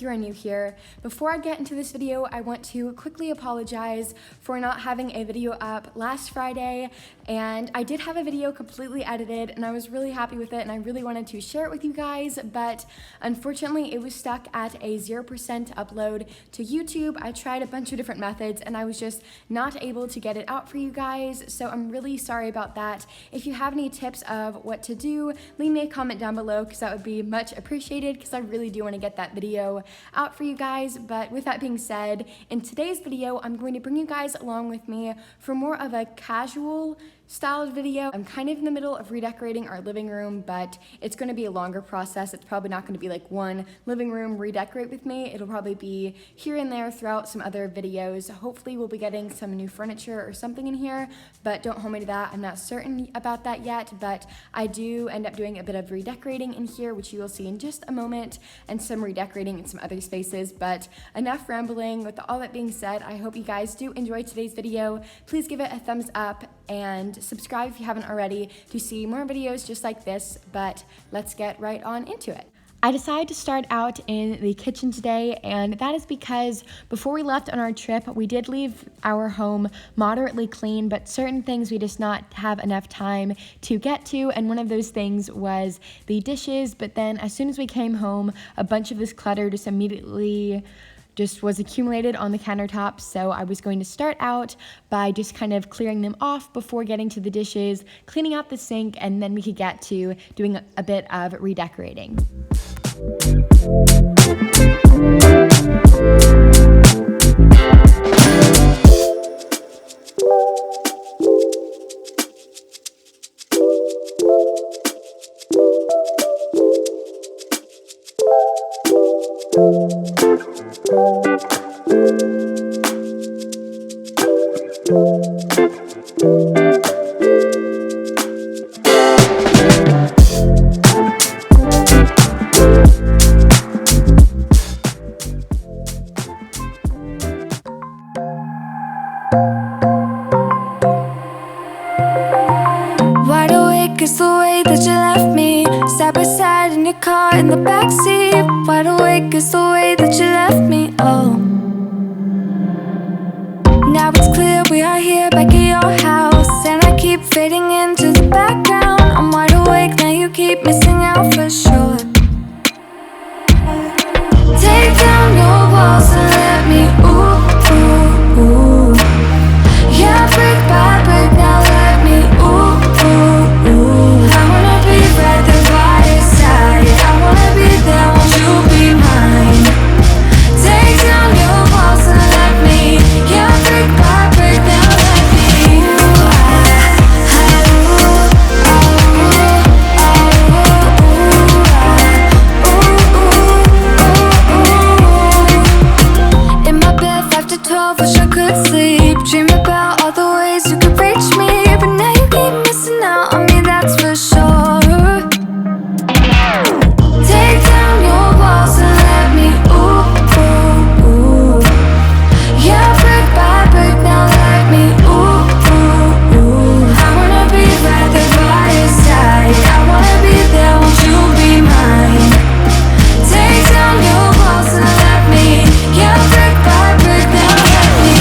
if you are new here. Before I get into this video, I want to quickly apologize for not having a video up last Friday, and I did have a video completely edited and I was really happy with it and I really wanted to share it with you guys, but unfortunately it was stuck at a 0% upload to YouTube. I tried a bunch of different methods and I was just not able to get it out for you guys, so I'm really sorry about that. If you have any tips of what to do, leave me a comment down below because that would be much appreciated, because I really do want to get that video out for you guys. But with that being said, in today's video I'm going to bring you guys along with me for more of a casual styled video. I'm kind of in the middle of redecorating our living room, but it's going to be a longer process. It's probably not going to be like one living room redecorate with me. It'll probably be here and there throughout some other videos. Hopefully we'll be getting some new furniture or something in here, but don't hold me to that. I'm not certain about that yet, but I do end up doing a bit of redecorating in here, which you will see in just a moment, and some redecorating in some other spaces. But enough rambling. With all that being said, I hope you guys do enjoy today's video. Please give it a thumbs up and subscribe if you haven't already to see more videos just like this, but let's get right on into it. I decided to start out in the kitchen today, and that is because before we left on our trip, we did leave our home moderately clean, but certain things we just not have enough time to get to, and one of those things was the dishes. But then as soon as we came home, a bunch of this clutter just immediately was accumulated on the countertop, so I was going to start out by just kind of clearing them off before getting to the dishes, cleaning out the sink, and then we could get to doing a bit of redecorating. Wide awake is the way that you left me, side by side in your car in the backseat. Wide awake is the way that you left me, oh. Now it's clear we are here back at your house, and I keep fading into the background. I'm wide awake, now you keep missing out for sure. Take down your walls and let me, ooh, ooh, ooh. Yeah, brick by brick, now let me, ooh, ooh, ooh. I wanna be right there by your side, I wanna be there, won't you be mine? Take down your walls and let me, yeah, brick by brick, now let me, in my bed 5 to 12, wish I could sleep. Dream about all the ways you could reach me, but now you keep missing out on me, that's for sure. Take down your walls and let me, ooh, ooh, ooh. Yeah, brick by brick, now let me, ooh, ooh, ooh. I wanna be right there by your side, I wanna be there, won't you be mine? Take down your walls and let me, yeah, brick by brick, now let me,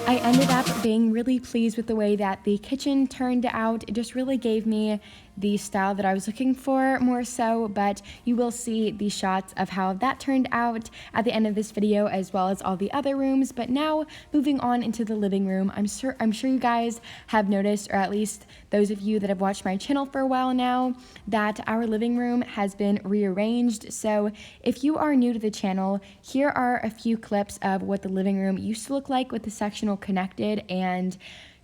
I ended up being really pleased with the way that the kitchen turned out. It just really gave me the style that I was looking for more so, but you will see the shots of how that turned out at the end of this video, as well as all the other rooms. But now moving on into the living room, I'm sure you guys have noticed, or at least those of you that have watched my channel for a while now, that our living room has been rearranged. So if you are new to the channel, here are a few clips of what the living room used to look like with the sectional connected. And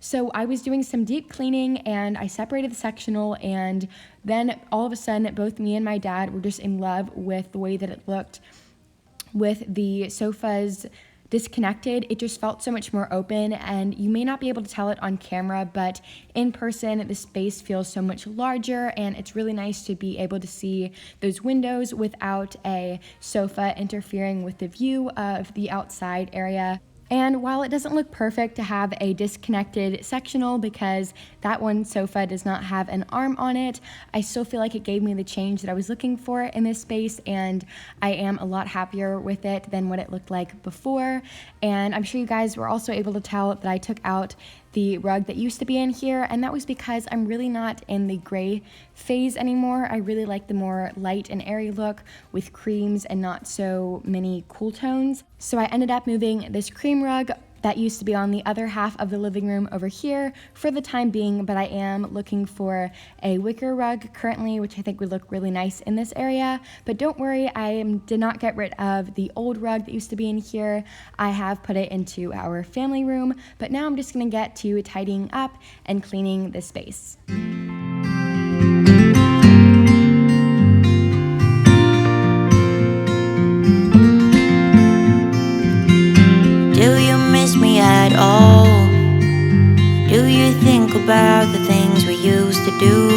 so I was doing some deep cleaning and I separated the sectional, and then all of a sudden both me and my dad were just in love with the way that it looked. with the sofas disconnected, it just felt so much more open, and you may not be able to tell it on camera, but in person the space feels so much larger, and it's really nice to be able to see those windows without a sofa interfering with the view of the outside area. And while it doesn't look perfect to have a disconnected sectional because that one sofa does not have an arm on it, I still feel like it gave me the change that I was looking for in this space, and I am a lot happier with it than what it looked like before. And I'm sure you guys were also able to tell that I took out the rug that used to be in here, and that was because I'm really not in the gray phase anymore. I really like the more light and airy look with creams and not so many cool tones. So I ended up moving this cream rug that used to be on the other half of the living room over here for the time being, but I am looking for a wicker rug currently, which I think would look really nice in this area. But don't worry, I did not get rid of the old rug that used to be in here. I have put it into our family room, but now I'm just gonna get to tidying up and cleaning this space. At all? Do you think about the things we used to do?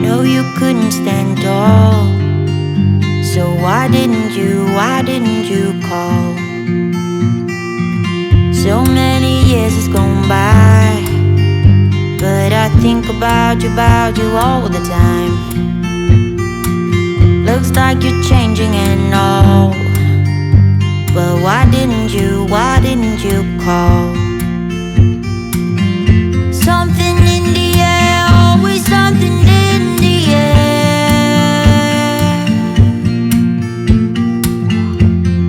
No, you couldn't stand tall, so why didn't you call? So many years has gone by, but I think about you all the time. Looks like you're changing and all, but why didn't you call? Something in the air, always something in the air.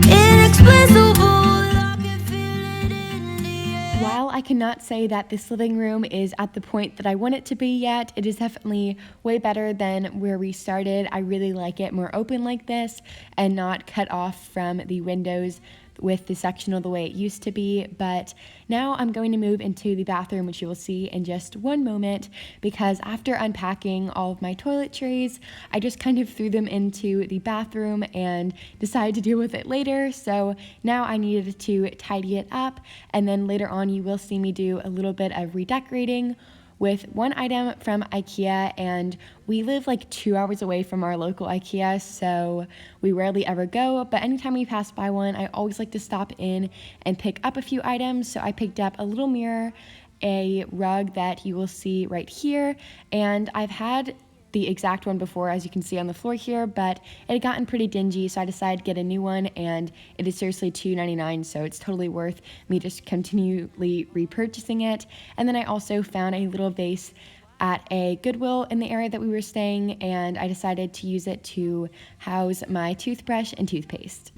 Inexplicable, I can feel it in the air. While I cannot say that this living room is at the point that I want it to be yet, it is definitely way better than where we started. I really like it more open like this and not cut off from the windows with the sectional the way it used to be. But now I'm going to move into the bathroom, which you will see in just one moment, because after unpacking all of my toiletries, I just kind of threw them into the bathroom and decided to deal with it later. So now I needed to tidy it up, and then later on you will see me do a little bit of redecorating with one item from IKEA, and we live like 2 hours away from our local IKEA, so we rarely ever go, but anytime we pass by one, I always like to stop in and pick up a few items. So I picked up a little mirror, a rug that you will see right here, and I've had the exact one before, as you can see on the floor here, but it had gotten pretty dingy, so I decided to get a new one, and it is seriously $2.99, so it's totally worth me just continually repurchasing it. And then I also found a little vase at a Goodwill in the area that we were staying, and I decided to use it to house my toothbrush and toothpaste.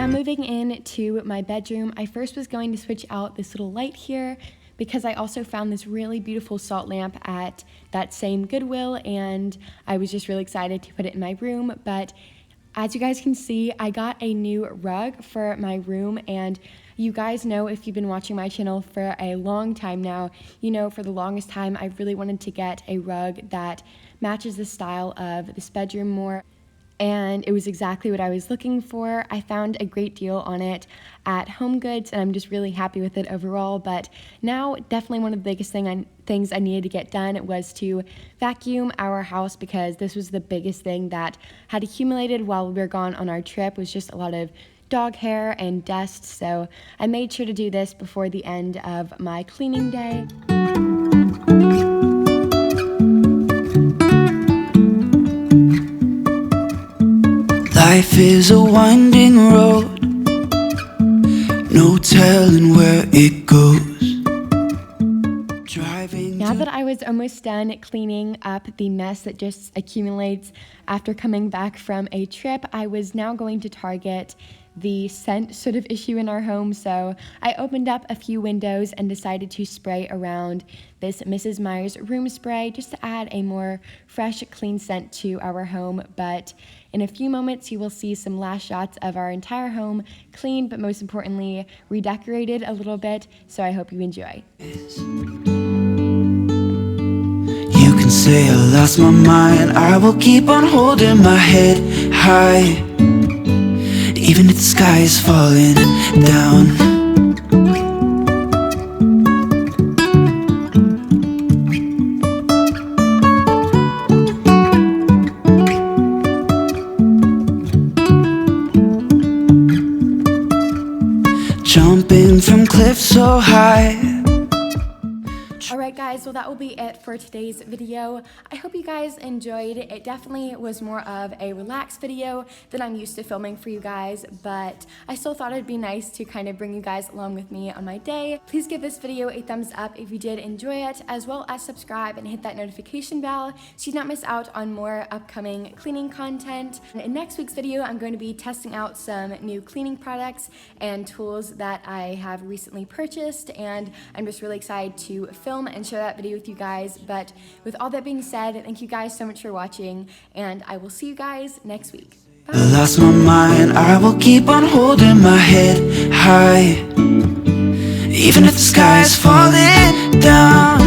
Moving into my bedroom, I first was going to switch out this little light here because I also found this really beautiful salt lamp at that same Goodwill, and I was just really excited to put it in my room. But as you guys can see, I got a new rug for my room, and you guys know, if you've been watching my channel for a long time now, you know for the longest time I really wanted to get a rug that matches the style of this bedroom more. And it was exactly what I was looking for. I found a great deal on it at HomeGoods, and I'm just really happy with it overall. But now, definitely one of the biggest things I needed to get done was to vacuum our house, because this was the biggest thing that had accumulated while we were gone on our trip. Was just a lot of dog hair and dust. So I made sure to do this before the end of my cleaning day. Life is a winding road, no telling where it goes. Now that I was almost done cleaning up the mess that just accumulates after coming back from a trip, I was now going to Target the scent sort of issue in our home. So I opened up a few windows and decided to spray around this Mrs. Meyer's room spray just to add a more fresh, clean scent to our home. But in a few moments, you will see some last shots of our entire home clean, but most importantly, redecorated a little bit. So I hope you enjoy. You can say I lost my mind, I will keep on holding my head high, even if the sky is falling down. Jumping from cliffs so high. Alright guys, well that will be it for today's video. I hope you guys enjoyed. It definitely was more of a relaxed video than I'm used to filming for you guys, but I still thought it'd be nice to kind of bring you guys along with me on my day. Please give this video a thumbs up if you did enjoy it, as well as subscribe and hit that notification bell so you don't miss out on more upcoming cleaning content. In next week's video, I'm going to be testing out some new cleaning products and tools that I have recently purchased, and I'm just really excited to film and share that video with you guys. But with all that being said, thank you guys so much for watching, and I will see you guys next week. Bye. I lost my mind, I will keep on holding my head high, even if the sky is falling down.